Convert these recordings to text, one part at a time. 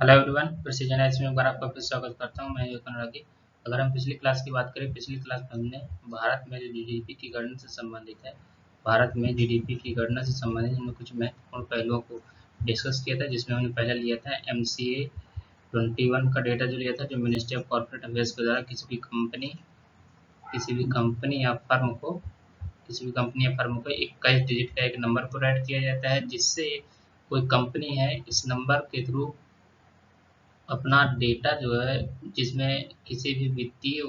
Hello everyone, precision as में एक बार आपका फिर स्वागत करता हूं। मैं योग अनुरागी। अगर हम पिछली क्लास की बात करें, पिछली क्लास में हमने भारत में जो जीडीपी की गणना से संबंधित है, भारत में जीडीपी की गणना से संबंधित हमने कुछ महत्वपूर्ण पहलुओं को डिस्कस किया था, जिसमें हमने पहले लिया था MCA 21 का डेटा जो लिया था, जो मिनिस्ट्री ऑफ कॉर्पोरेट अफेयर्स के द्वारा किसी भी कंपनी या फर्म को 21 डिजिट का एक नंबर प्रोवाइड किया जाता है, जिससे कोई कंपनी है इस नंबर के थ्रू अपना डेटा जो है, जिसमें किसी भी वित्तीय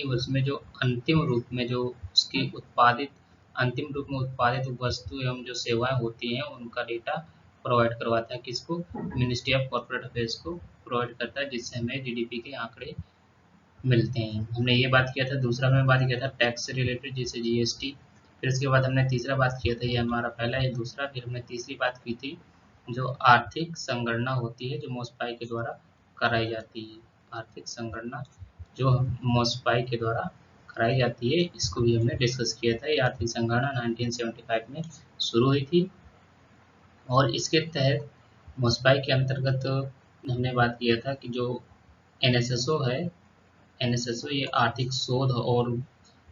वर्ष में जो अंतिम रूप में उत्पादित वस्तु एवं जो सेवाएं होती हैं, उनका डेटा प्रोवाइड करवाता है। किसको? मिनिस्ट्री ऑफ कॉर्पोरेट अफेयर्स को प्रोवाइड करता है, जिससे हमें जीडीपी के आंकड़े मिलते हैं। हमने ये बात किया था। दूसरा हमने बात किया था टैक्स से रिलेटेड, जैसे जीएसटी। फिर उसके बाद हमने तीसरा बात किया था, ये हमारा पहला है दूसरा। फिर हमने तीसरी बात की थी जो आर्थिक संगणना होती है, जो मोसपाई के द्वारा कराई जाती है। आर्थिक संगणना जो मोसपाई के द्वारा कराई जाती है, इसको भी हमने डिस्कस किया था। ये आर्थिक संगणना 1975 में शुरू हुई थी और इसके तहत मोसपाई के अंतर्गत हमने बात किया था कि जो एनएसएसओ है, एनएसएसओ ये आर्थिक शोध और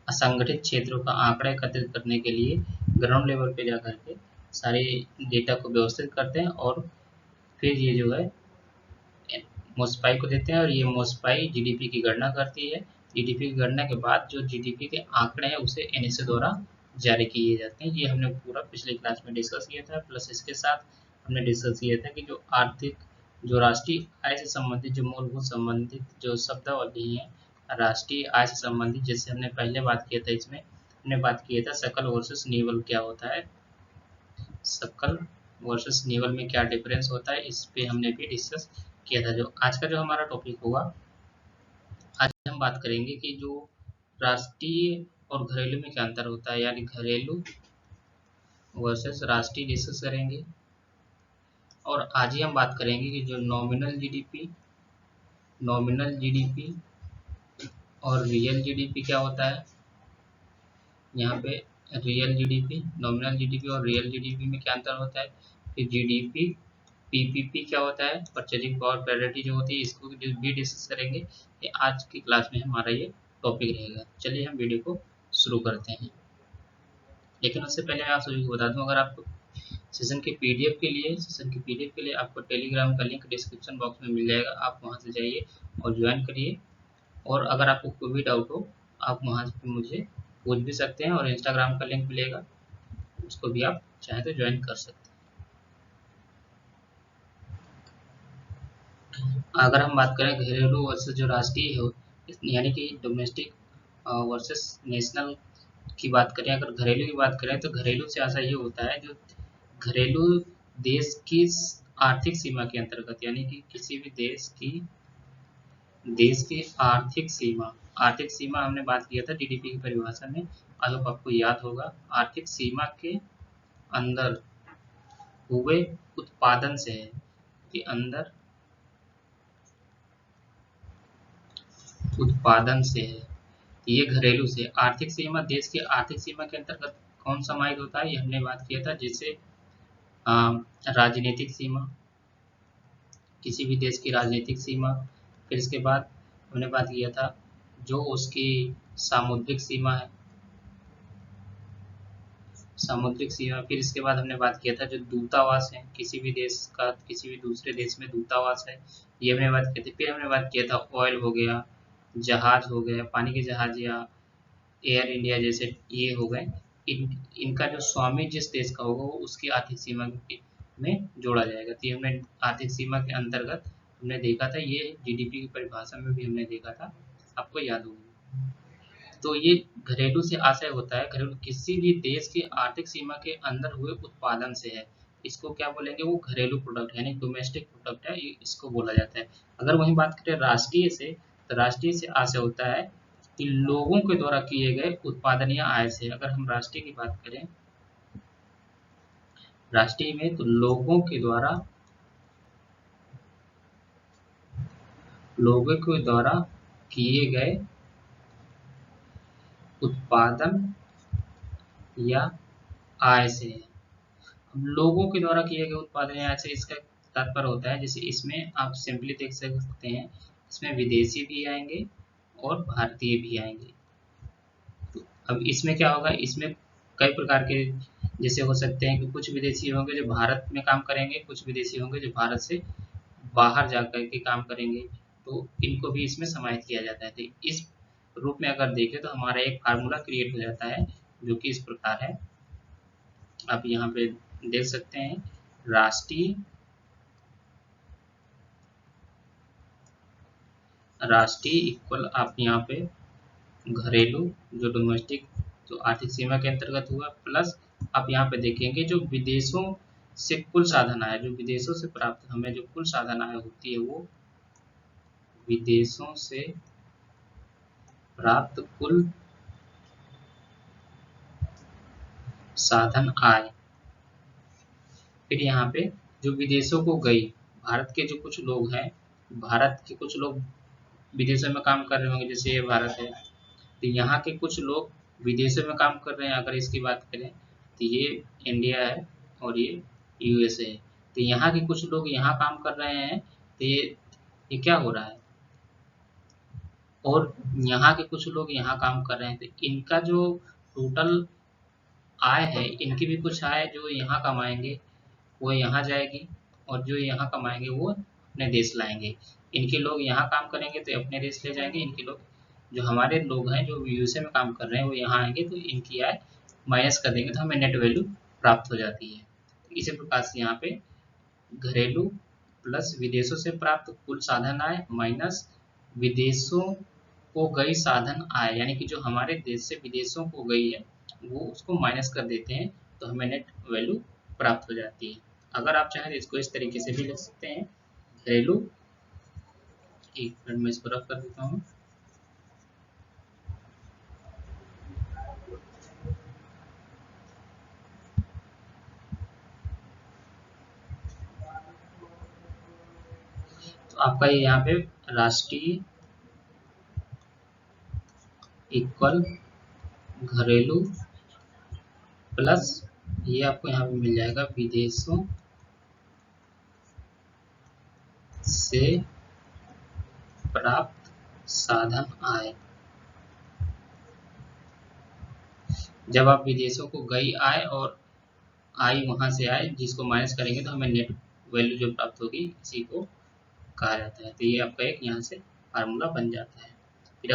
असंगठित क्षेत्रों का आंकड़ा एकत्रित करने के लिए ग्राउंड लेवल पे जाकर के सारे डेटा को व्यवस्थित करते हैं और फिर ये जो है मोसपाई को देते हैं, और ये मोसपाई जीडीपी की गणना करती है। जीडीपी की गणना के बाद जो जीडीपी के आंकड़े हैं उसे एनएसए द्वारा जारी किए जाते हैं। ये हमने पूरा पिछले क्लास में डिस्कस किया था। प्लस इसके साथ हमने डिस्कस किया था कि जो राष्ट्रीय आय से संबंधित जो मूलभूत संबंधित जो शब्दावली है, राष्ट्रीय आय से संबंधित, जैसे हमने पहले बात किया था, इसमें हमने बात किया था सकल वर्सेस निवल क्या होता है, सकल वर्सेस निवल में क्या डिफरेंस होता है, इस पे हमने भी डिस्कस किया था। जो आज का जो हमारा टॉपिक होगा, आज हम बात करेंगे कि जो राष्ट्रीय और घरेलू में क्या अंतर होता है, यानी घरेलू वर्सेस राष्ट्रीय डिस्कस करेंगे। और आज ही हम बात करेंगे कि जो नॉमिनल जीडीपी और रियल जीडीपी क्या होता है। यहाँ पे रियल जीडीपी, नॉमिनल जीडीपी और रियल जीडीपी में क्या अंतर होता है। फिर जीडीपी, पीपीपी क्या होता है, परचेजिंग पावर पैरिटी जो होती है, इसको भी डिस्कस करेंगे। ये आज की क्लास में हमारा ये टॉपिक रहेगा। चलिए हम वीडियो को शुरू करते हैं। लेकिन उससे पहले मैं आप सभी को बता दूं, अगर आपको सेशन के पीडीएफ के लिए आपको टेलीग्राम का लिंक डिस्क्रिप्शन बॉक्स में मिल जाएगा। आप वहां से जाइए और ज्वाइन करिए। और अगर आपको कोई भी डाउट हो, आप वहां से मुझे पूछ भी सकते हैं, और इंस्टाग्राम का लिंक मिलेगा, उसको भी आप चाहे तो ज्वाइन कर सकते हैं। अगर हम बात करें घरेलू वर्सेस जो राष्ट्रीय हो, यानी कि डोमेस्टिक वर्सेस नेशनल की बात करें, अगर घरेलू की बात करें, तो घरेलू से ऐसा ये होता है जो घरेलू देश की आर्थिक सीमा के अंतर्गत, यानी कि किसी भी देश की आर्थिक सीमा हमने बात किया था जीडीपी की परिभाषा में। आई होप आपको याद होगा। आर्थिक सीमा के अंदर हुए उत्पादन से है, कि अंदर उत्पादन से है, ये घरेलू से। आर्थिक सीमा, देश की आर्थिक सीमा के अंतर्गत कौन समाहित होता है, ये हमने बात किया था। जैसे राजनीतिक सीमा, किसी भी देश की राजनीतिक सीमा। फिर इसके बाद हमने बात किया था जो उसकी सामुद्रिक सीमा है, सामुद्रिक सीमा। फिर इसके बाद हमने बात किया था जो दूतावास है, किसी भी देश का किसी भी दूसरे देश में दूतावास है, ये हमने बात की थी। फिर हमने बात किया था ऑयल हो गया, जहाज हो गया, पानी के जहाज या एयर इंडिया जैसे ये हो गए। इनका जो स्वामी जिस देश का होगा, वो उसकी आर्थिक सीमा में जोड़ा जाएगा। तो ये हमने आर्थिक सीमा के अंतर्गत हमने देखा था। ये जीडीपी की परिभाषा में भी हमने देखा था, आपको याद होगा। तो ये घरेलू से आशय होता है, घरेलू किसी भी देश की आर्थिक सीमा के अंदर हुए उत्पादन से है। इसको क्या बोलेंगे, वो घरेलू प्रोडक्ट यानी डोमेस्टिक प्रोडक्ट है, इसको बोला जाता है। अगर वही बात करें राष्ट्रीय से, तो राष्ट्रीय से आशय होता है कि लोगों के द्वारा किए गए उत्पादन या आय से। अगर हम राष्ट्रीय की बात करें, राष्ट्रीय में, तो लोगों के द्वारा किए गए उत्पादन या आय से है। अब लोगों के द्वारा किए गए उत्पादन यहाँ से इसका तात्पर्य होता है, जैसे इसमें आप सिंपली देख सकते हैं, इसमें विदेशी भी आएंगे और भारतीय भी आएंगे। तो अब इसमें क्या होगा, इसमें कई प्रकार के जैसे हो सकते हैं कि कुछ विदेशी होंगे जो भारत में काम करेंगे, कुछ विदेशी होंगे जो भारत से बाहर जाकर के काम करेंगे, तो इनको भी इसमें समाहित किया जाता है। तो इस रूप में अगर देखें तो हमारा एक फार्मूला क्रिएट हो जाता है जो कि इस प्रकार है, आप यहाँ पे देख सकते हैं, राष्ट्रीय इक्वल आप यहाँ पे घरेलू जो डोमेस्टिक जो आर्थिक सीमा के अंतर्गत हुआ, प्लस आप यहाँ पे देखेंगे जो विदेशों से कुल साधन आय, जो विदेशों से प्राप्त हमें जो कुल साधन आय होती है वो विदेशों से प्राप्त कुल साधन आय। फिर यहाँ पे जो विदेशों को गई, भारत के जो कुछ लोग हैं, भारत के कुछ लोग विदेशों में काम कर रहे होंगे, जैसे ये भारत है, तो यहाँ के कुछ लोग विदेशों में काम कर रहे हैं। अगर इसकी बात करें तो ये इंडिया है और ये यूएसए है, तो यहाँ के कुछ लोग यहाँ काम कर रहे हैं, तो ये क्या हो रहा है, और यहाँ के कुछ लोग यहाँ काम कर रहे हैं, तो इनका जो टोटल आय है, इनकी भी कुछ आय जो यहाँ कमाएंगे वो यहाँ जाएगी, और जो यहाँ कमाएंगे वो अपने देश लाएंगे। इनके लोग यहाँ काम करेंगे तो अपने देश ले जाएंगे, इनके लोग जो हमारे लोग हैं जो यूएसए में काम कर रहे हैं वो यहाँ आएंगे, तो इनकी आय माइनस कर देंगे तो हमें नेट वैल्यू प्राप्त हो जाती है। तो इसी प्रकार से यहाँ पे घरेलू प्लस विदेशों से प्राप्त कुल साधन आय माइनस विदेशों को गई साधन आय, यानी कि जो हमारे देश से विदेशों को गई है वो उसको माइनस कर देते हैं, तो हमें नेट वैल्यू प्राप्त हो जाती है। अगर आप चाहें तो इसको इस तरीके से भी लिख सकते हैं, घरेलू, एक मिनट में इसको रफ कर देता हूँ, तो आपका ये यहाँ पे राष्ट्रीय इक्वल घरेलू प्लस ये आपको यहाँ पे मिल जाएगा विदेशों से प्राप्त साधन आय। जब आप विदेशों को गई आय और आई वहां से आए जिसको माइनस करेंगे तो हमें नेट वैल्यू जो प्राप्त होगी इसी को कहा जाता है। तो ये आपका एक यहाँ से फार्मूला बन जाता है। फिर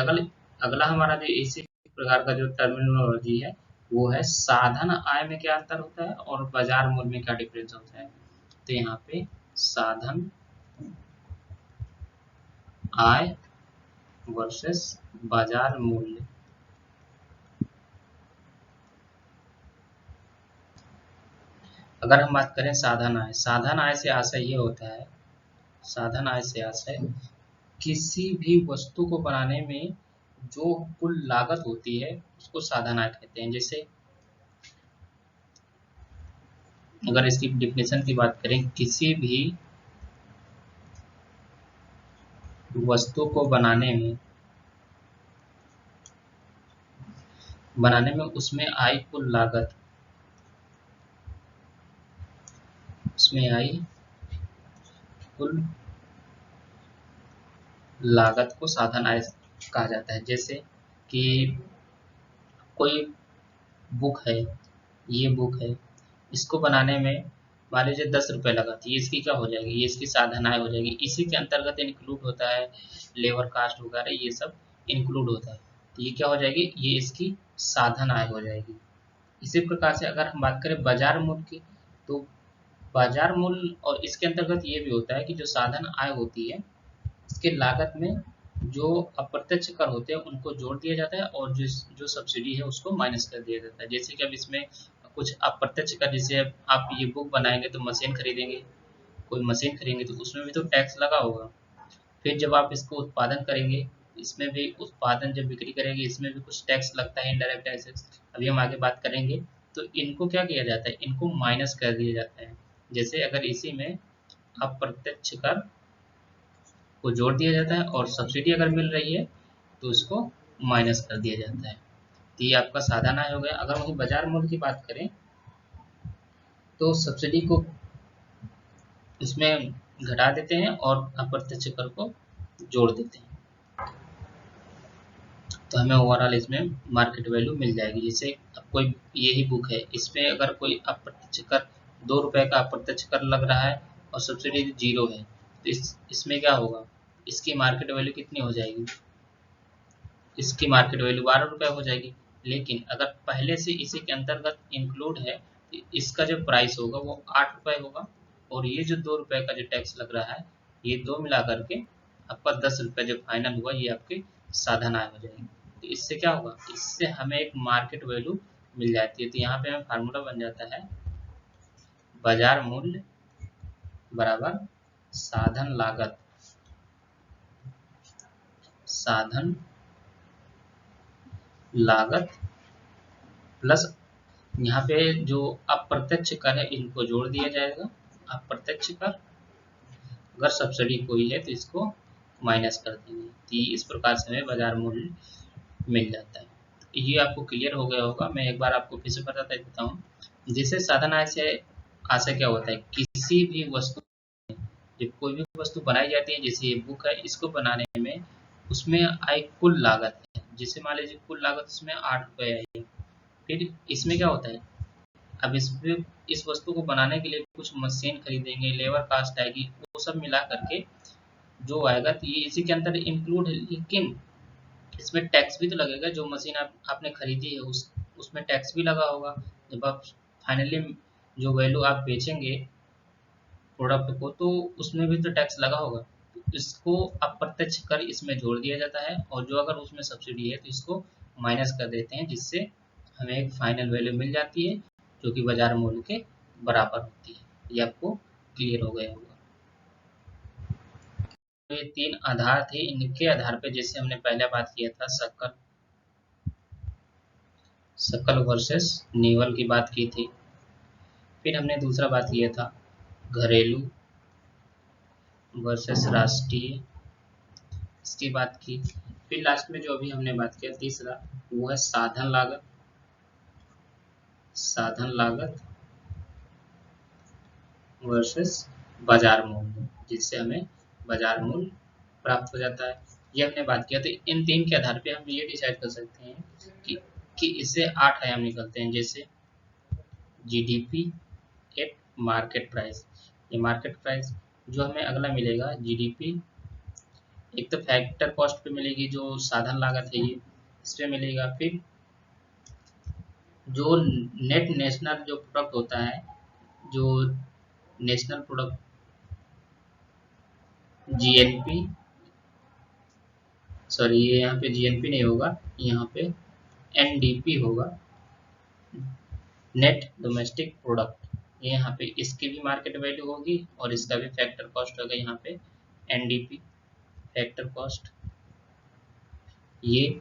अगला हमारा जो इसी प्रकार का जो टर्मिनोलॉजी है वो है साधन आय में क्या अंतर होता है और बाजार मूल्य में क्या डिफरेंस होता है। तो यहाँ पे साधन आय वर्सेस बाजार मूल्य, अगर हम बात करें साधन आय से आशय ये होता है, साधन आय से आशय किसी भी वस्तु को बनाने में जो कुल लागत होती है उसको साधन आय कहते हैं। जैसे अगर इसकी डिफिनेशन की बात करें, किसी भी वस्तु को बनाने में उसमें आई कुल लागत, उसमें आई कुल लागत को साधन आय कहा जाता है। जैसे कि कोई बुक है, ये बुक है, इसको बनाने में मान लीजिए 10 रुपये लगा, तो ये इसकी क्या हो जाएगी, ये इसकी साधन आय हो जाएगी। इसी के अंतर्गत इंक्लूड होता है लेबर कास्ट वगैरह, ये सब इंक्लूड होता है, तो ये क्या हो जाएगी, ये इसकी साधन आय हो जाएगी। इसी प्रकार से अगर हम बात करें बाजार मूल्य की, तो बाजार मूल्य और इसके अंतर्गत ये भी होता है कि जो साधन आय होती है इसके लागत में जो अप्रत्यक्ष कर होते हैं उनको जोड़ दिया जाता है और जो सब्सिडी है उसको माइनस कर दिया जाता है। जैसे कि अब इसमें कुछ अप्रत्यक्ष कर, जैसे आप ये बुक बनाएंगे तो मशीन खरीदेंगे, कोई मशीन खरीदेंगे तो उसमें भी तो टैक्स लगा होगा। फिर जब आप इसको उत्पादन करेंगे, इसमें भी उत्पादन जब बिक्री करेंगे इसमें भी कुछ टैक्स लगता है, इनडायरेक्ट टैक्सेस, अभी हम आगे बात करेंगे। तो इनको क्या किया जाता है, इनको माइनस कर दिया जाता है। जैसे अगर इसी में अप्रत्यक्ष कर को जोड़ दिया जाता है और सब्सिडी अगर मिल रही है तो उसको माइनस कर दिया जाता है। तो ये आपका साधन आय हो गया। अगर वहीं बाजार मूल्य की बात करें तो सब्सिडी को इसमें घटा देते हैं और अप्रत्यक्ष कर को जोड़ देते हैं, तो हमें ओवरऑल इसमें मार्केट वैल्यू मिल जाएगी। जैसे अब कोई यही बुक है, इसमें अगर कोई अप्रत्यक्ष कर 2 रुपए का अप्रत्यक्ष कर लग रहा है और सब्सिडी 0 है, तो इसमें क्या होगा, इसकी मार्केट वैल्यू कितनी हो जाएगी, इसकी मार्केट वैल्यू 12 रुपए हो जाएगी। लेकिन अगर पहले से इसी के अंतर्गत इंक्लूड है तो इसका जो प्राइस होगा वो 8 रुपए होगा, और ये जो 2 रुपए का जो टैक्स लग रहा है, ये दो मिला करके आपका 10 रुपए जो फाइनल हुआ, ये आपके साधन आय हो जाएगी। तो इससे क्या होगा, इससे हमें एक मार्केट वैल्यू मिल जाती है। तो यहाँ पे हमें फार्मूला बन जाता है बाजार मूल्य बराबर साधन लागत, साधन लागत प्लस यहाँ पे जो अप्रत्यक्ष कर है इनको जोड़ दिया जाएगा। अप्रत्यक्ष कर, अगर सब्सिडी कोई है तो इसको माइनस कर देंगे। तो इस प्रकार से हमें बाजार मूल्य मिल जाता है। ये आपको क्लियर हो गया होगा। मैं एक बार आपको फिर से बता देता हूँ। जिससे साधन आय से आशय क्या होता है, किसी भी वस्तु, जब कोई भी वस्तु बनाई जाती है, जैसे ये बुक है, इसको बनाने में उसमें आई कुल लागत है। जैसे मान लीजिए कुल लागत उसमें 8 रुपए आई, फिर इसमें क्या होता है, अब इस वस्तु को बनाने के लिए कुछ मशीन खरीदेंगे, लेबर कास्ट आएगी, वो सब मिला करके जो आएगा, तो ये इसी के अंदर इंक्लूड है। लेकिन इसमें टैक्स भी तो लगेगा, जो मशीन आपने खरीदी है उसमें टैक्स भी लगा होगा। जब आप फाइनली जो वैल्यू आप बेचेंगे प्रोडक्ट को, तो उसमें भी तो टैक्स लगा होगा। इसको अप्रत्यक्ष कर इसमें जोड़ दिया जाता है, और जो अगर उसमें सब्सिडी है तो इसको माइनस कर देते हैं, जिससे हमें एक फाइनल वैल्यू मिल जाती है जो कि बाजार मूल्य के बराबर होती है। ये आपको क्लियर हो गया होगा। तो ये 3 आधार थे, इनके आधार पे जैसे हमने पहले बात किया था सकल, सकल वर्सेस नेवल की बात की थी। फिर हमने दूसरा बात किया था घरेलू वर्सेस राष्ट्रीय, इसकी बात की। फिर लास्ट में जो अभी हमने बात किया तीसरा, वो है साधन लागत, साधन लागत वर्सेस बाजार मूल्य, जिससे हमें बाजार मूल्य प्राप्त हो जाता है। ये हमने बात किया। तो इन 3 के आधार पे हम ये डिसाइड कर सकते हैं कि इससे 8 आयाम निकलते हैं। जैसे जीडीपी एट मार्केट प्राइस, ये मार्केट प्राइस जो हमें अगला मिलेगा जीडीपी, एक तो फैक्टर कॉस्ट पे मिलेगी, जो साधन लागत है ये इस पे मिलेगा। फिर जो नेट नेशनल जो प्रोडक्ट होता है, जो नेशनल प्रोडक्ट जीएनपी, सॉरी ये यहाँ पे जीएनपी नहीं होगा, यहाँ पे एनडीपी होगा, नेट डोमेस्टिक प्रोडक्ट। ये यहाँ पे इसकी भी मार्केट वैल्यू होगी और इसका भी फैक्टर कॉस्ट होगा यहाँ पे एनडीपी फैक्टर कॉस्ट। ये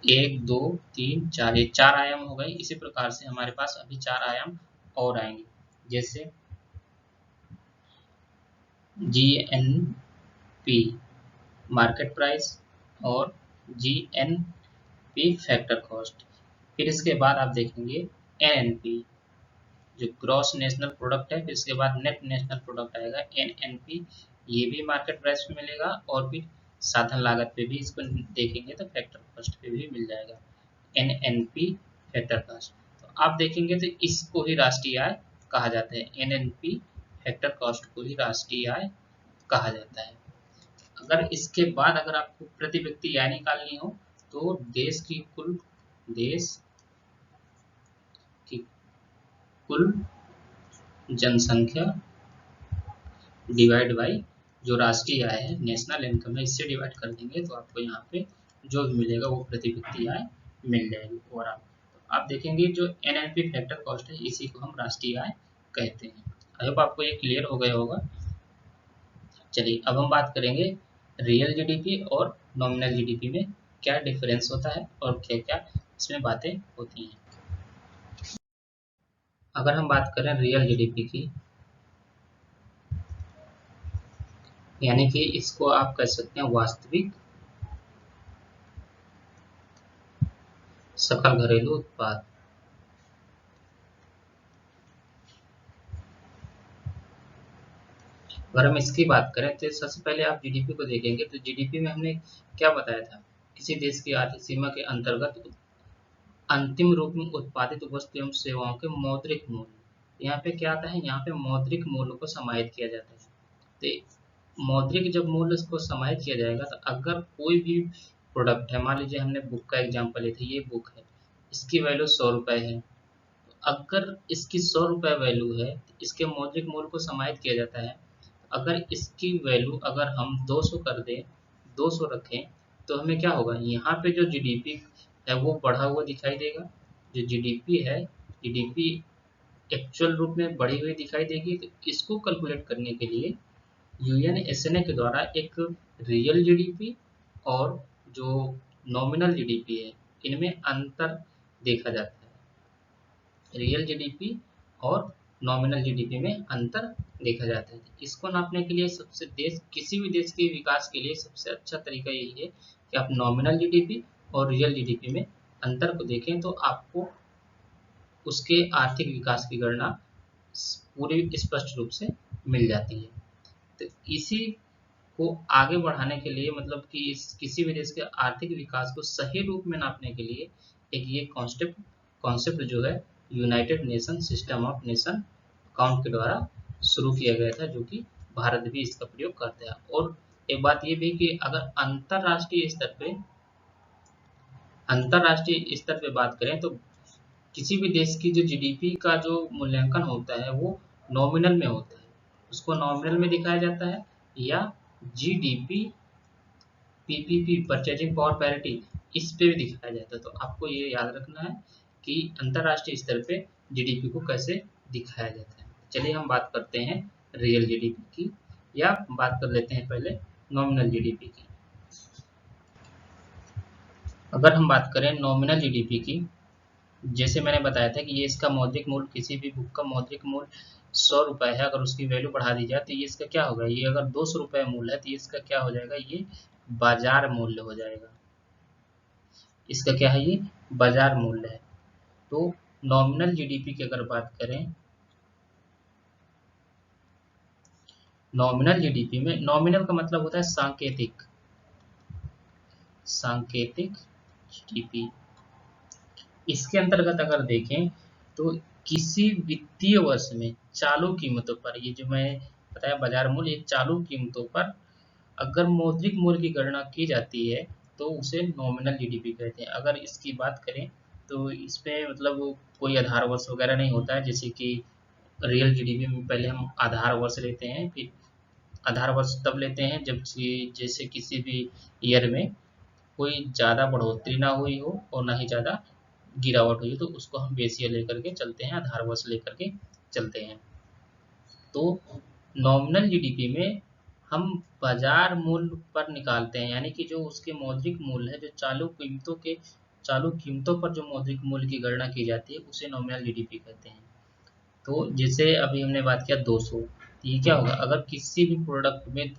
1 2 3 4, ये 4 आयाम हो गए। इसी प्रकार से हमारे पास अभी 4 आयाम और आएंगे, जैसे जीएनपी मार्केट प्राइस और जीएनपी फैक्टर कॉस्ट। फिर इसके बाद आप देखेंगे एनएनपी जो ग्रॉस नेशनल प्रोडक्ट है, फिर इसके बाद नेट नेशनल प्रोडक्ट आएगा एनएनपी, ये भी मार्केट प्राइस पे मिलेगा, और फिर साधन लागत पे भी इसको देखेंगे तो फैक्टर कॉस्ट पे भी मिल जाएगा एनएनपी फैक्टर कॉस्ट। तो आप देखेंगे तो इसको ही राष्ट्रीय आय कहा जाता है, एनएनपी फैक्टर कॉस्ट को ही राष्ट्रीय आय कहा जाता है। अगर इसके बाद अगर आपको प्रति व्यक्ति आय निकालनी हो, तो देश की कुल जनसंख्या डिवाइड बाई जो राष्ट्रीय आय है, नेशनल इनकम है, इससे डिवाइड कर देंगे तो आपको यहाँ पे जो भी मिलेगा वो प्रति व्यक्ति आय मिल जाएगी। और आप देखेंगे जो एनएनपी फैक्टर कॉस्ट है, इसी को हम राष्ट्रीय आय कहते हैं। आई होप आपको ये क्लियर हो गया होगा। चलिए अब हम बात करेंगे रियल जीडीपी और नॉमिनल जीडीपी में क्या डिफरेंस होता है और क्या क्या इसमें बातें होती हैं। अगर हम बात करें रियल जीडीपी की, यानी कि इसको आप कह सकते हैं वास्तविक सकल घरेलू उत्पाद, अगर हम इसकी बात करें तो सबसे पहले आप जीडीपी को देखेंगे तो जीडीपी में हमने क्या बताया था, किसी देश की आर्थिक सीमा के अंतर्गत अंतिम रूप में उत्पादित वस्तु एवं सेवाओं के मौद्रिक मूल्य। यहाँ पे क्या आता है, यहाँ पे मौद्रिक मूल्य को समाहित किया जाता है। तो मौद्रिक जब मूल्य को समाहित किया जाएगा तो अगर कोई भी प्रोडक्ट है, मान लीजिए हमने बुक का एग्जांपल लेते हैं, ये बुक है, इसकी वैल्यू 100 रुपये है। अगर इसकी 100 रुपये वैल्यू है तो इसके मौद्रिक मूल्य को समाहित किया जाता है। अगर इसकी वैल्यू अगर हम 200 कर दें, 200 रखें, तो हमें क्या होगा, यहाँ पे जो जीडीपी है वो बढ़ा हुआ दिखाई देगा। जो जीडीपी है, जीडीपी एक्चुअल रूप में बढ़ी हुई दिखाई देगी। तो इसको कैलकुलेट करने के लिए यूएनएसएनए के द्वारा एक रियल जीडीपी और जो नॉमिनल जीडीपी है, इनमें अंतर देखा जाता है। रियल जीडीपी और नॉमिनल जीडीपी में अंतर देखा जाता है। इसको नापने के लिए सबसे देश, किसी भी देश के विकास के लिए सबसे अच्छा तरीका यही है कि आप नॉमिनल जीडीपी और रियल जीडीपी में अंतर को देखें, तो आपको उसके आर्थिक विकास की गणना पूरी स्पष्ट रूप से मिल जाती है। तो इसी को आगे बढ़ाने के लिए, मतलब कि इस किसी भी देश के आर्थिक विकास को सही रूप में नापने के लिए एक ये कॉन्सेप्ट जो है United nation system of nation account के द्वारा शुरू किया गया था, जो कि भारत भी इसका प्रयोग करता है। और एक बात ये भी कि अगर अंतरराष्ट्रीय स्तर पे बात करें तो किसी भी देश की जो जीडीपी का जो मूल्यांकन होता है वो नॉमिनल में होता है, उसको नॉमिनल में दिखाया जाता है, या GDP, PPP, purchasing power parity, इस पे भी दिखाया जाता है। तो आपको ये याद रखना है कि अंतरराष्ट्रीय स्तर पे जीडीपी को कैसे दिखाया जाता है। चलिए हम बात करते हैं रियल जीडीपी की, या बात कर लेते हैं पहले नॉमिनल जीडीपी की। अगर हम बात करें नॉमिनल जीडीपी की, जैसे मैंने बताया था कि ये इसका मौद्रिक मूल्य, किसी भी बुक का मौद्रिक मूल्य 100 रुपये है। अगर उसकी वैल्यू बढ़ा दी जाए तो ये इसका क्या होगा, ये अगर 200 रुपये मूल्य है तो ये इसका क्या हो जाएगा, ये बाजार मूल्य हो जाएगा। इसका क्या है, ये बाजार मूल्य है। तो नॉमिनल जीडीपी की अगर बात करें, नॉमिनल जीडीपी में नॉमिनल का मतलब होता है सांकेतिक, सांकेतिक जीडीपी। इसके अंतर्गत अगर देखें तो किसी वित्तीय वर्ष में चालू कीमतों पर, ये जो मैं बताया बाजार मूल्य, ये चालू कीमतों पर अगर मौद्रिक मूल्य की गणना की जाती है तो उसे नॉमिनल जीडीपी कहते हैं। अगर इसकी बात करें तो इस पे मतलब कोई आधार वर्ष वगैरह नहीं होता है, जैसे कि रियल जीडीपी में पहले हम आधार वर्ष लेते हैं, फिर आधार वर्ष तब लेते हैं जब जैसे किसी भी ईयर में कोई ज़्यादा बढ़ोतरी ना हुई हो और ना ही ज़्यादा गिरावट हुई, तो उसको हम बेसियर लेकर के चलते हैं, आधार वर्ष लेकर के चलते हैं। तो नॉमिनल जीडीपी में हम बाजार मूल्य पर निकालते हैं, यानी कि जो उसके मौद्रिक मूल्य है, जो चालू कीमतों पर जो मौद्रिक मूल्य की गणना की जाती है, उसे नॉमिनल जीडीपी कहते हैं। तो जैसे अभी हमने बात किया 200, तो ये क्या होगा, अगर किसी भी प्रोडक्ट में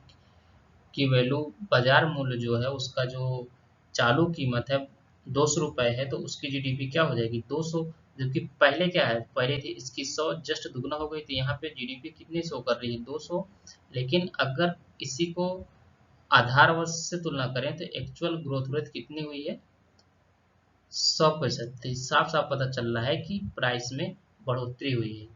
की वैल्यू, बाजार मूल्य जो है उसका जो चालू कीमत है 200 रुपये है, तो उसकी जीडीपी क्या हो जाएगी 200। जबकि पहले क्या है, पहले थी इसकी 100 जस्ट दुगना हो गई, तो यहाँ पे जीडीपी कितनी शो कर रही है 200। लेकिन अगर इसी को आधार वर्ष से तुलना करें तो एक्चुअल ग्रोथ रेट कितनी हुई है 100%। तो साफ साफ पता चल रहा है कि प्राइस में बढ़ोतरी हुई है।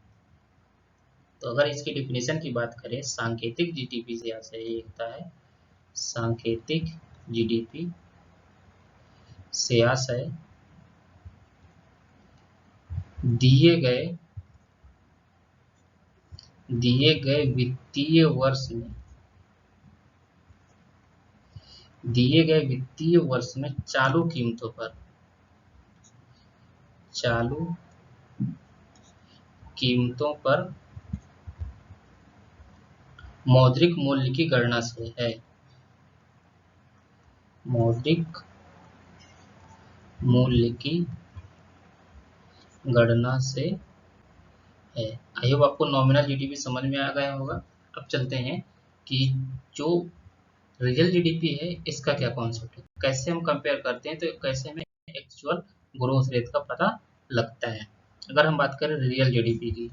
तो अगर इसकी डिफिनेशन की बात करें सांकेतिक जीडीपी से, ऐसे ये होता है सांकेतिक जीडीपी से आशय दिए गए वित्तीय वर्ष में, दिए गए वित्तीय वर्ष में चालू कीमतों पर मौद्रिक मूल्य की गणना से है, मौद्रिक मूल्य की गणना से है। आई होप आपको नॉमिनल जीडीपी समझ में आ गया होगा। अब चलते हैं कि जो रियल जीडीपी है इसका क्या कॉन्सेप्ट है, कैसे हम कंपेयर करते हैं, तो कैसे हमें एक्चुअल ग्रोथ रेट का पता लगता है। अगर हम बात करें रियल जीडीपी की,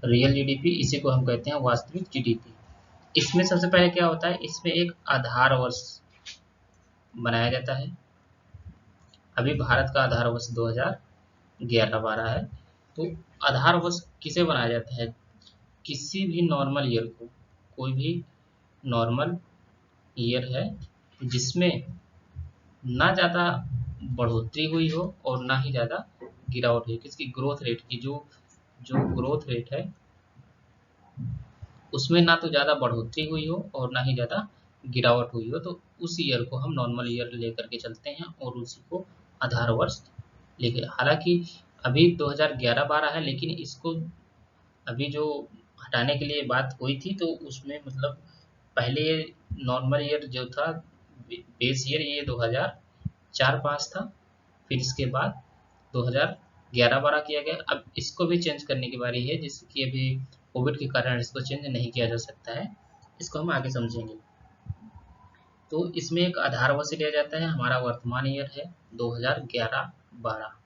रियल जीडीपी, इसी को हम कहते हैं वास्तविक जीडीपी। इसमें सबसे पहले क्या होता है, इसमें एक आधार वर्ष बनाया जाता है। अभी भारत का आधार वर्ष 2011-12 है। तो आधार वर्ष किसे बनाया जाता है, किसी भी नॉर्मल ईयर को, कोई भी नॉर्मल ईयर है जिसमें ना ज़्यादा बढ़ोतरी हुई हो और ना ही ज़्यादा गिरावट हुई, किसकी ग्रोथ रेट की, जो जो ग्रोथ रेट है उसमें ना तो ज़्यादा बढ़ोतरी हुई हो और ना ही ज़्यादा गिरावट हुई हो, तो उस ईयर को हम नॉर्मल ईयर लेकर के चलते हैं और उसी को आधार वर्ष लेके, हालांकि अभी 2011-12 है, लेकिन इसको अभी जो हटाने के लिए बात हुई थी तो उसमें मतलब पहले नॉर्मल ईयर जो था, बेस ईयर, ये 2004-5 था। फिर इसके बाद 2011-12 किया गया। अब इसको भी चेंज करने की बारी है, जिससे कि अभी कोविड के कारण इसको चेंज नहीं किया जा सकता है, इसको हम आगे समझेंगे। तो इसमें एक आधार वर्ष लिया जाता है, हमारा वर्तमान ईयर है 2011-12।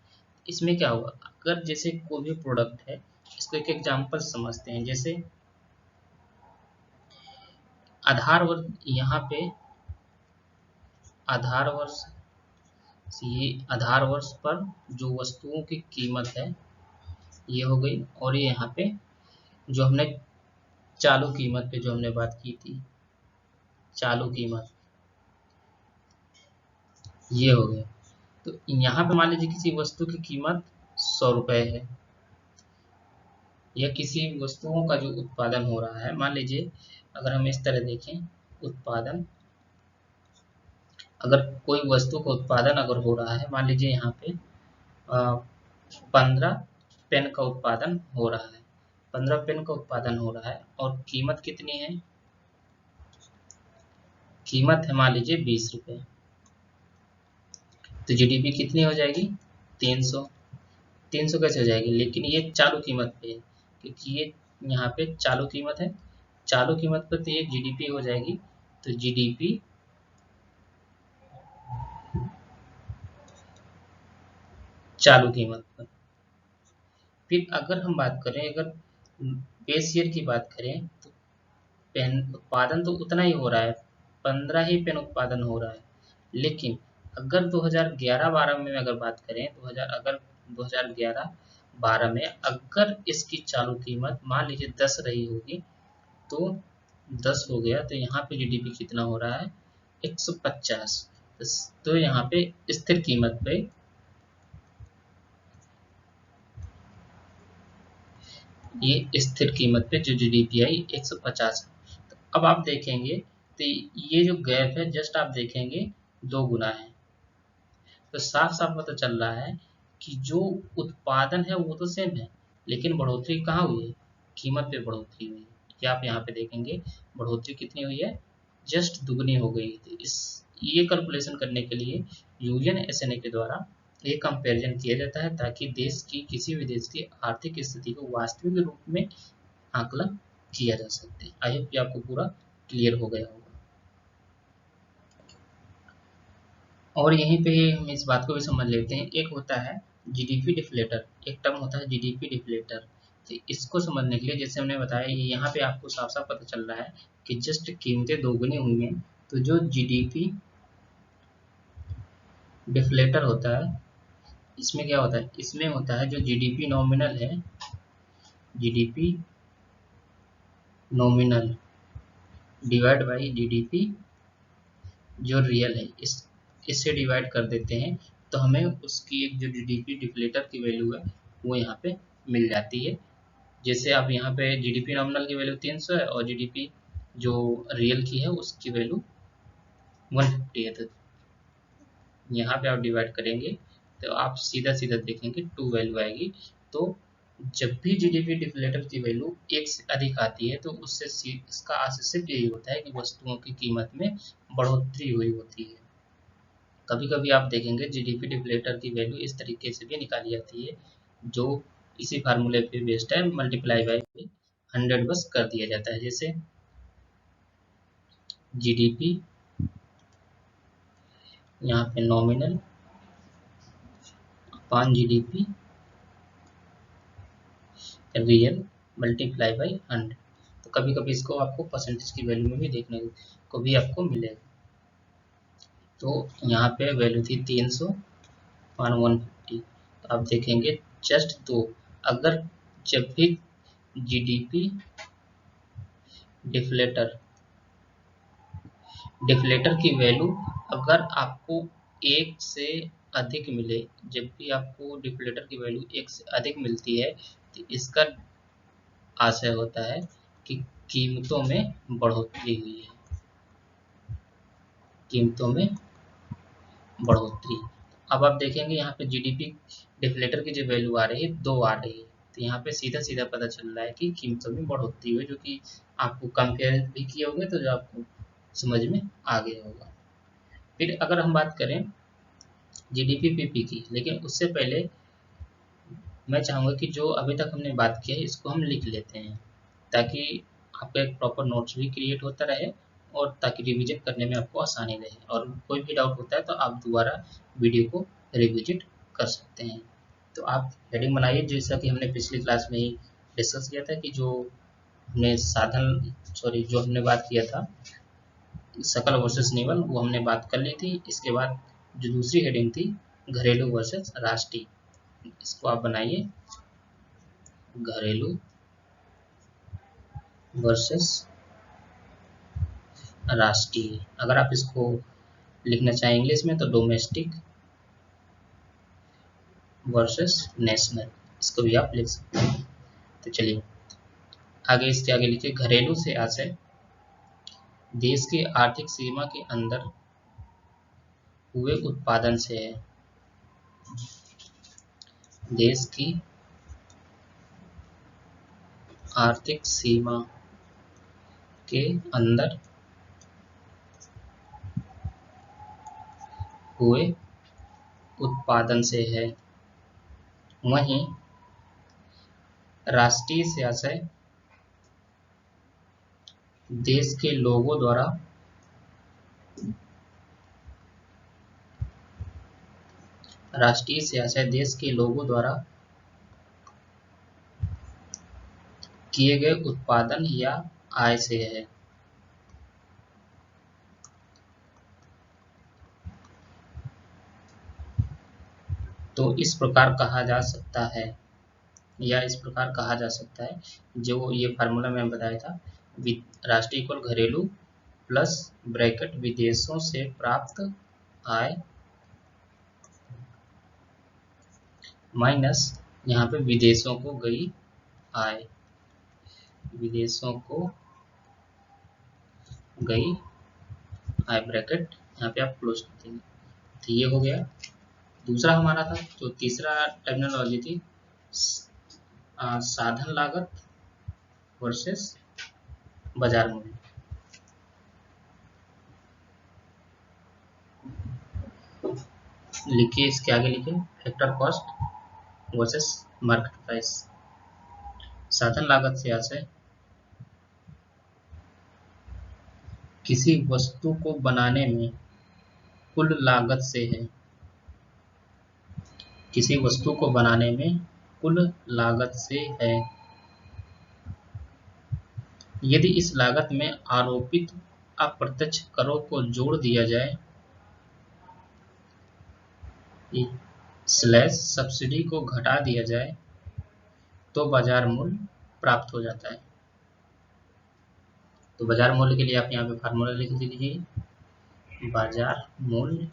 इसमें क्या होगा, अगर जैसे कोई भी प्रोडक्ट है, इसको एक एग्जाम्पल समझते हैं। जैसे आधार वर्ष, यहाँ पे आधार वर्ष, ये आधार वर्ष पर जो वस्तुओं की कीमत है ये हो गई, और ये यहाँ पे जो हमने चालू कीमत पे जो हमने बात की थी, चालू कीमत, ये हो गया। तो यहाँ पे मान लीजिए किसी वस्तु की कीमत 100 रुपये है, या किसी वस्तुओं का जो उत्पादन हो रहा है, मान लीजिए अगर हम इस तरह देखें, उत्पादन, अगर कोई वस्तु का उत्पादन अगर हो रहा है, मान लीजिए यहाँ पे 15 पेन का उत्पादन हो रहा है, 15 पेन का उत्पादन हो रहा है, और कीमत कितनी है, कीमत है मान लीजिए 20 रुपये। तो जीडीपी कितनी हो जाएगी, 300। 300 कैसे हो जाएगी, लेकिन ये चालू कीमत पे है, क्योंकि ये यहाँ पे चालू कीमत है, चालू कीमत पर तो ये जीडीपी हो जाएगी। तो जीडीपी चालू कीमत पर। फिर अगर हम बात करें, अगर बेस ईयर की बात करें, तो पेन उत्पादन तो उतना ही हो रहा है, 15 ही पेन उत्पादन हो रहा है, लेकिन अगर 2011-12 में अगर बात करें, 2011-12 में अगर इसकी चालू कीमत मान लीजिए 10 रही होगी, तो 10 हो गया, तो यहाँ पे जीडीपी कितना हो रहा है, 150। तो यहाँ पे स्थिर कीमत पे, ये स्थिर कीमत पे जो जीडीपी आई 150 है। तो अब आप देखेंगे तो ये जो गैप है, जस्ट आप देखेंगे 2 गुना है। तो साफ साफ पता चल रहा है कि जो उत्पादन है वो तो सेम है, लेकिन बढ़ोतरी कहाँ हुई है, कीमत पे बढ़ोतरी हुई है। ये आप यहाँ पे देखेंगे बढ़ोतरी कितनी हुई है, जस्ट दुगनी हो गई। तो इस ये कैलकुलेशन करने के लिए यूलियन एसएनए के द्वारा ये कंपैरिजन किया जाता है, ताकि देश की, किसी भी देश की आर्थिक स्थिति को वास्तविक रूप में आकलन किया जा सकता है। आई होप कि आपको पूरा क्लियर हो गया होगा। और यहीं पे हम इस बात को भी समझ लेते हैं, एक होता है जीडीपी डिफ्लेटर, एक टर्म होता है जीडीपी डिफ्लेटर। तो इसको समझने के लिए, जैसे हमने बताया, ये यहाँ पे आपको साफ साफ पता चल रहा है कि जस्ट कीमतें दोगुनी हुई हैं। तो जो जीडीपी डिफ्लेटर होता है, इसमें क्या होता है, इसमें होता है जो जीडीपी नॉमिनल है, GDP nominal divide by GDP जो रियल है, इससे डिवाइड कर देते हैं, तो हमें उसकी एक जो जीडीपी डिफ्लेटर की वैल्यू है वो यहाँ पे मिल जाती है। जैसे आप यहाँ पे जीडीपी नॉमिनल की वैल्यू 300 है, और जीडीपी जो रियल की है उसकी वैल्यू 150 है। तो यहाँ पे आप डिवाइड करेंगे तो आप सीधा सीधा देखेंगे 2 वैल्यू आएगी। तो जब भी जीडीपी डिफ्लेटर की वैल्यू 1 से अधिक आती है, तो उससे इसका अर्थ सिर्फ यही होता है कि वस्तुओं की कीमत में बढ़ोतरी हुई होती है। कभी कभी आप देखेंगे जीडीपी डिफ्लेटर की वैल्यू इस तरीके से भी निकाली जाती है, जो इसी फार्मूले पे बेस्ड है, मल्टीप्लाई बाई 100 बस कर दिया जाता है। जैसे जीडीपी यहाँ पे nominal upon GDP real multiply by 100। तो कभी कभी इसको आपको परसेंटेज की वैल्यू में भी देखने को भी आपको मिलेगा। तो यहाँ पे वैल्यू थी 300 और 150। तो आप देखेंगे जस्ट दो, अगर जब भी जीडीपी डिफ्लेटर डिफ्लेटर की वैल्यू अगर आपको एक से अधिक मिले, जब भी आपको डिफ्लेटर की वैल्यू एक से अधिक मिलती है तो इसका आशय होता है कि कीमतों में बढ़ोतरी हुई है, कीमतों में बढ़ोतरी। अब आप देखेंगे यहाँ पे जीडीपी डिफ्लेटर की जो वैल्यू आ रही है 2 आ रही है, तो यहाँ पे सीधा सीधा पता चल रहा है कि कीमतों में बढ़ोतरी हुई, जो कि आपको कंपेयर भी किए होंगे तो जो आपको समझ में आ गया होगा। फिर अगर हम बात करें जीडीपी पीपी की, लेकिन उससे पहले मैं चाहूँगा कि जो अभी तक हमने बात की है इसको हम लिख लेते हैं, ताकि आपका एक प्रॉपर नोट्स भी क्रिएट होता रहे और ताकि रिविजन करने में आपको आसानी रहे, और कोई भी डाउट होता है तो आप दोबारा वीडियो को रिविजिट कर सकते हैं। तो आप हेडिंग बनाइए, जैसा कि हमने पिछली क्लास में ही डिस्कस किया था कि जो हमने जो हमने बात किया था सकल वर्सेस नेवल, वो हमने बात कर ली थी। इसके बाद जो दूसरी हेडिंग थी घरेलू वर्सेस राष्ट्रीय, इसको आप बनाइए, घरेलू वर्सेस राष्ट्रीय। अगर आप इसको लिखना चाहें इंग्लिश में तो डोमेस्टिक वर्सेस नेशनल, इसको भी आप लिख सकते हैं। तो चलिए आगे, इसके आगे लिखिए घरेलू से आशय देश की आर्थिक सीमा के अंदर हुए उत्पादन से है। देश की आर्थिक सीमा के अंदर हुए उत्पादन से है। वहीं राष्ट्रीय से आशय देश के लोगों द्वारा राष्ट्रीय से आशय देश के लोगों द्वारा किए गए उत्पादन या आय से है। तो इस प्रकार कहा जा सकता है, या इस प्रकार कहा जा सकता है, जो ये फार्मूला मैं बताया था, राष्ट्रीय इक्वल घरेलू प्लस ब्रैकेट विदेशों से प्राप्त आय माइनस यहाँ पे विदेशों को गई आय, विदेशों को गई आय ब्रैकेट यहाँ पे आप क्लोज कर देंगे। तो ये हो गया। दूसरा हमारा था, जो तीसरा टर्मिनोलॉजी थी साधन लागत वर्सेस बाजार मूल्य। लिखिए, इसके आगे लिखिए factor cost versus market price. साधन लागत से आशय किसी वस्तु को बनाने में कुल लागत से है, किसी वस्तु को बनाने में कुल लागत से है। यदि इस लागत में आरोपित अप्रत्यक्ष करों को जोड़ दिया जाए स्लैश सब्सिडी को घटा दिया जाए तो बाजार मूल्य प्राप्त हो जाता है। तो बाजार मूल्य के लिए आप यहाँ पे फार्मूला लिख दीजिए, बाजार मूल्य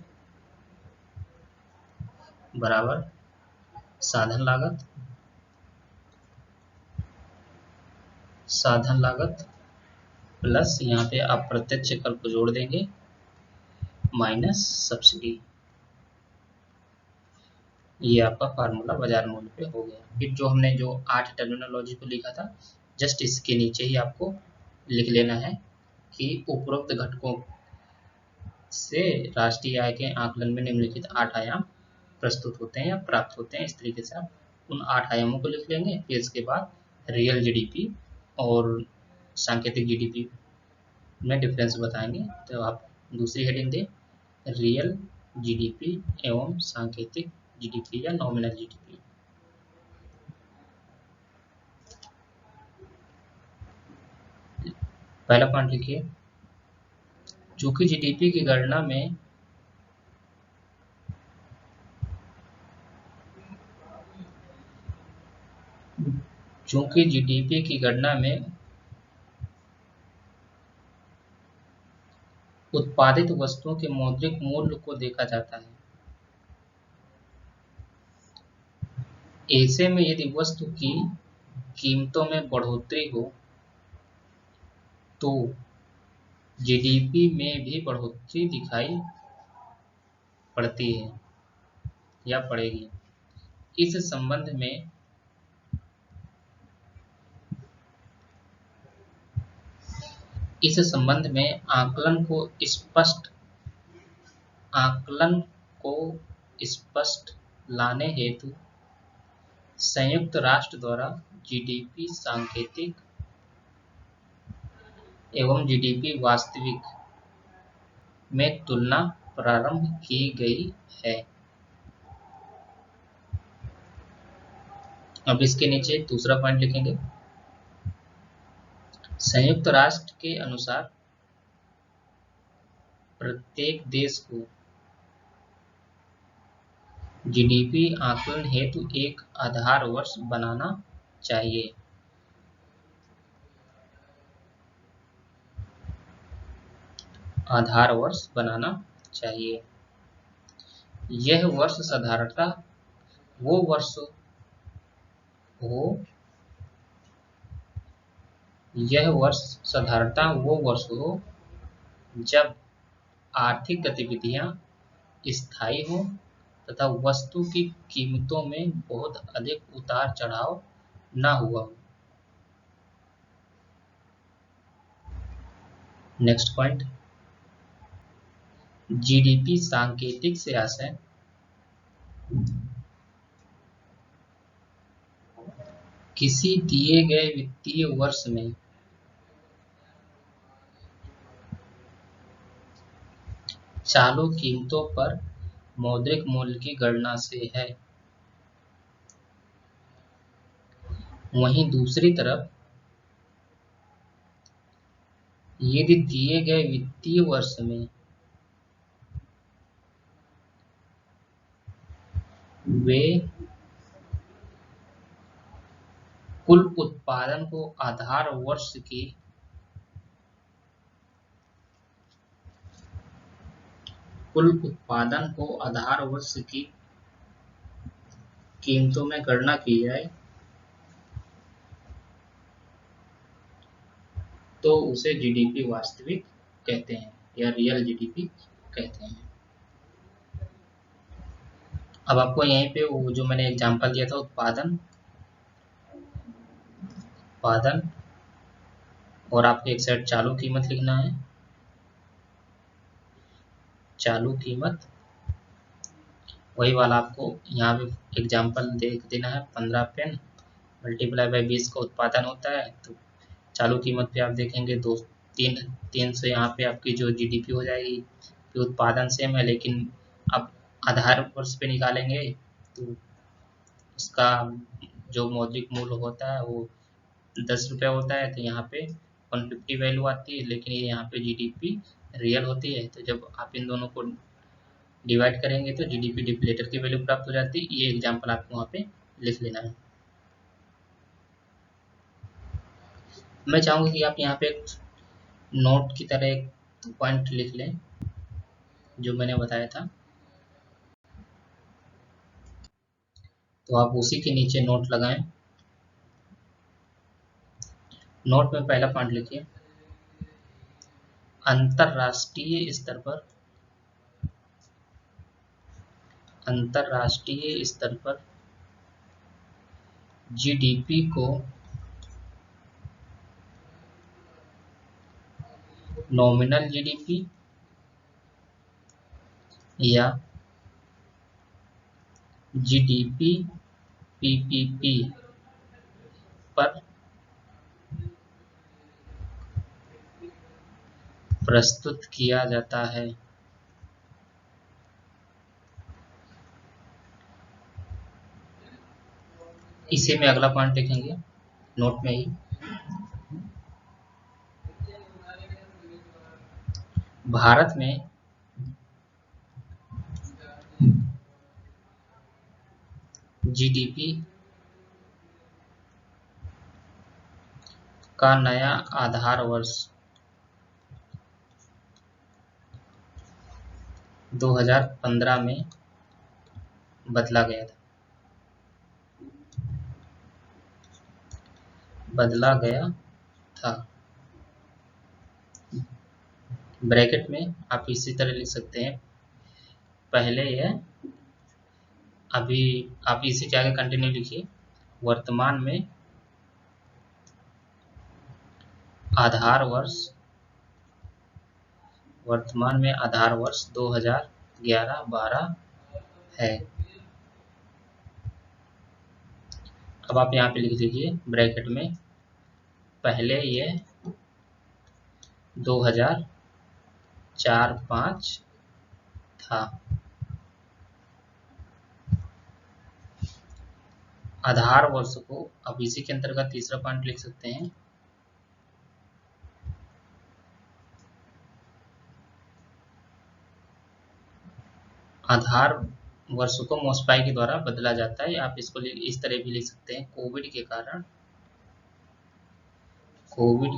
बराबर साधन लागत, साधन लागत प्लस यहाँ पे आप प्रत्यक्ष कर को जोड़ देंगे माइनस सब्सिडी। ये आपका फार्मूला बाजार मूल्य पे हो गया। फिर जो हमने जो 8 टर्मिनोलॉजी को लिखा था, जस्ट इसके नीचे ही आपको लिख लेना है कि उपरोक्त घटकों से राष्ट्रीय आय के आकलन में निम्नलिखित 8 आयाम प्रस्तुत होते हैं या प्राप्त होते हैं। इस तरीके से आप उन 8 आयामों को लिख लेंगे। फिर इसके बाद रियल जीडीपी और सांकेतिक जीडीपी में डिफरेंस बताएंगे। तो आप दूसरी हेडिंग दें, रियल जीडीपी एवं सांकेतिक जीडीपी या नॉमिनल जीडीपी। पहला पॉइंट लिखिए, चूंकि जीडीपी की गणना में चूंकि जीडीपी की गणना में उत्पादित वस्तुओं के मौद्रिक मूल्य को देखा जाता है, ऐसे में यदि वस्तु की कीमतों में बढ़ोतरी हो तो जीडीपी में भी बढ़ोतरी दिखाई पड़ती है या पड़ेगी। इस संबंध में आकलन को स्पष्ट लाने हेतु संयुक्त राष्ट्र द्वारा जीडीपी सांकेतिक एवं जीडीपी वास्तविक में तुलना प्रारंभ की गई है। अब इसके नीचे दूसरा पॉइंट लिखेंगे, संयुक्त राष्ट्र के अनुसार प्रत्येक देश को जीडीपी आकलन हेतु एक आधार वर्ष बनाना चाहिए। आधार वर्ष बनाना चाहिए। यह वर्ष साधारणतः वो वर्ष हो जब आर्थिक गतिविधियां स्थायी हो तथा वस्तु की कीमतों में बहुत अधिक उतार चढ़ाव न हुआ हो। नेक्स्ट पॉइंट, जीडीपी सांकेतिक से आशय किसी दिए गए वित्तीय वर्ष में चालू कीमतों पर मौद्रिक मूल्य की गणना से है। वहीं दूसरी तरफ यदि दिए गए वित्तीय वर्ष में वे कुल उत्पादन को आधार वर्ष की कीमतों में गणना की जाए तो उसे जीडीपी वास्तविक कहते हैं या रियल जीडीपी कहते हैं। अब आपको यहीं पे वो जो मैंने एग्जांपल दिया था उत्पादन और आपको एक साइड चालू कीमत लिखना है। चालू कीमत वही वाला आपको यहाँ पे एग्जांपल देख देना है। 15 पेन मल्टीप्लाई बाई 20 का उत्पादन होता है, तो चालू कीमत पे आप देखेंगे 3 से यहाँ पे आपकी जो जीडीपी हो जाएगी। फिर उत्पादन सेम है लेकिन अब आधार वर्ष पे निकालेंगे तो उसका जो मौद्रिक मूल्य होता है वो 10 रुपये होता है, तो यहाँ पे 150 वैल्यू आती है, लेकिन ये यहाँ पे जीडीपी रियल होती है। तो जब आप इन दोनों को डिवाइड करेंगे तो जीडीपी डिप्लेटर की वैल्यू प्राप्त हो जाती है। ये एग्जांपल आपको वहाँ पे लिख लेना है। मैं चाहूँगा कि आप यहाँ पे एक नोट की तरह एक पॉइंट लिख लें जो मैंने बताया था, तो आप उसी के नीचे नोट लगाएं। नोट में पहला पॉइंट लिखिए, अंतरराष्ट्रीय स्तर पर जीडीपी को नॉमिनल जीडीपी या जीडीपी पीपीपी पर प्रस्तुत किया जाता है। इसी में अगला पॉइंट लिखेंगे नोट में ही, भारत में जीडीपी का नया आधार वर्ष 2015 में बदला गया था। ब्रैकेट में आप इसी तरह लिख सकते हैं, पहले यह, अभी आप इसी के आगे कंटिन्यू लिखिए, वर्तमान में आधार वर्ष 2011-12 है। अब आप यहाँ पे लिख दीजिए ब्रैकेट में, पहले ये 2004-05 था। आधार वर्ष को अब इसी के अंतर्गत तीसरा पॉइंट लिख सकते हैं, आधार वर्ष को मोस्पाई के द्वारा बदला जाता है। आप इसको इस तरह भी लिख सकते हैं, कोविड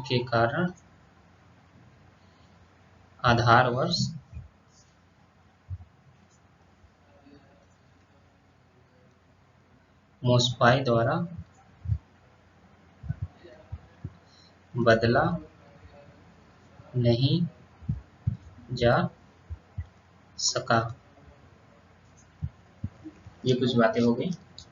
के कारण आधार वर्ष मोस्पाई द्वारा बदला नहीं जा सका। ये कुछ बातें हो गई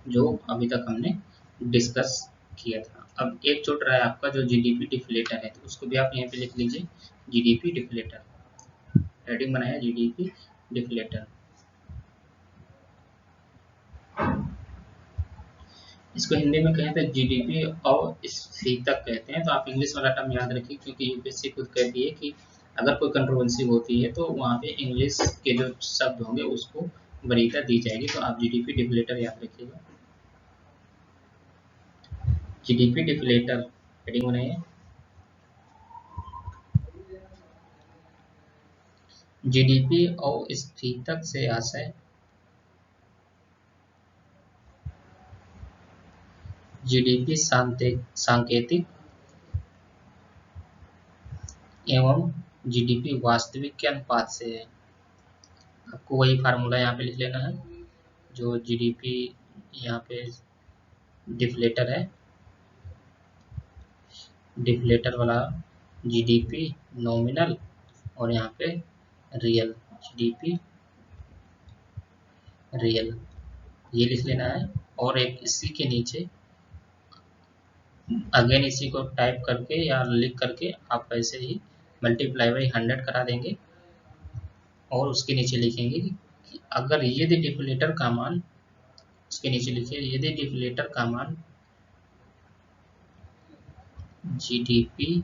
जो अभी तक हमने डिस्कस किया था। अब एक छूट रहा है आपका जो जीडीपी डिफ्लेटर है, तो उसको भी आप यहाँ पे लिख लीजिए, जीडीपी डिफ्लेटर। हेडिंग बनाया जीडीपी डिफ्लेटर। इसको हिंदी में कहें तो जीडीपी अस्फीतक कहते हैं। तो आप इंग्लिश वाला टर्म याद रखिए, क्योंकि यूपीएससी खुद कहती है कि अगर कोई कंट्रोवर्सी होती है तो वहाँ पे इंग्लिश के जो शब्द होंगे उसको वरीयता दी जाएगी। तो आप जीडीपी डिफ्लेटर याद रखिएगा, जीडीपी डिफ्लेटर हेडिंग बनाइए। जीडीपी अस्फीतक से आशय जीडीपी सांकेतिक एवं जीडीपी वास्तविक के अनुपात से है। आपको वही फार्मूला यहाँ पे लिख लेना है, जो जीडीपी यहाँ पे डिफ्लेटर है, डिफ्लेटर वाला जीडीपी नॉमिनल और यहाँ पे रियल, जीडीपी रियल, ये लिख लेना है। और एक इसी के नीचे अगेन इसी को टाइप करके या लिख करके आप ऐसे ही मल्टीप्लाई बाई 100 करा देंगे और उसके नीचे लिखेंगे कि अगर यदि डिफ्लेटर का मान, उसके नीचे लिखिए, यदि डिफ्लेटर का मान जीडीपी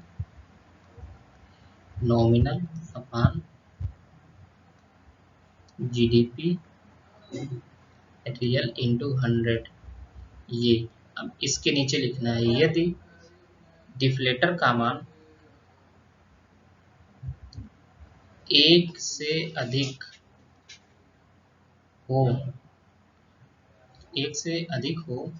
नॉमिनल अपान जीडीपी रियल इंटू 100, ये अब इसके नीचे लिखना है, यदि डिफ्लेटर का मान 1 से अधिक हो, 1 से अधिक हो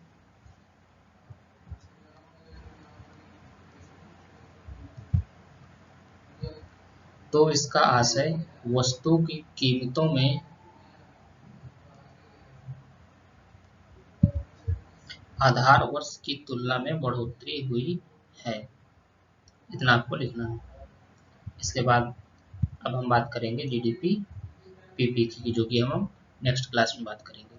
तो इसका आशय वस्तु की कीमतों में आधार वर्ष की तुलना में बढ़ोतरी हुई है। इतना आपको लिखना है। इसके बाद अब हम बात करेंगे जीडीपी पीपी की, जो कि हम नेक्स्ट क्लास में बात करेंगे।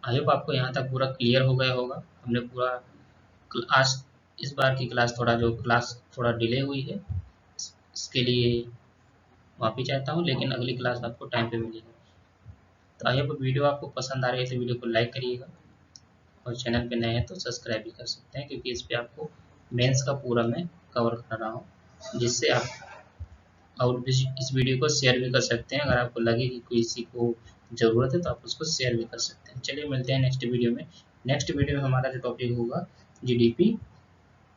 आई होप आपको यहाँ तक पूरा क्लियर हो गया होगा। हमने पूरा आज इस बार की क्लास थोड़ा डिले हुई है, इसके लिए माफ़ी चाहता हूँ, लेकिन अगली क्लास आपको टाइम पे मिलेगी। तो आई होप वीडियो आपको पसंद आ रही है तो वीडियो को लाइक करिएगा, और चैनल पे नए हैं तो सब्सक्राइब भी कर सकते हैं, क्योंकि इस पे आपको मेंस का पूरा मैं कवर कर रहा हूँ, जिससे आप और इस वीडियो को शेयर भी कर सकते हैं। अगर आपको लगे कि किसी को ज़रूरत है तो आप उसको शेयर भी कर सकते हैं। चलिए मिलते हैं नेक्स्ट वीडियो में। नेक्स्ट वीडियो में हमारा जो टॉपिक होगा जीडीपी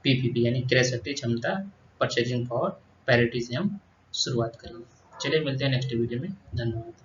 पीपीपी, यानी क्रय शक्ति क्षमता, परचेजिंग पावर, पैरिटी से हम शुरुआत करिए। चलिए मिलते हैं नेक्स्ट वीडियो में। धन्यवाद।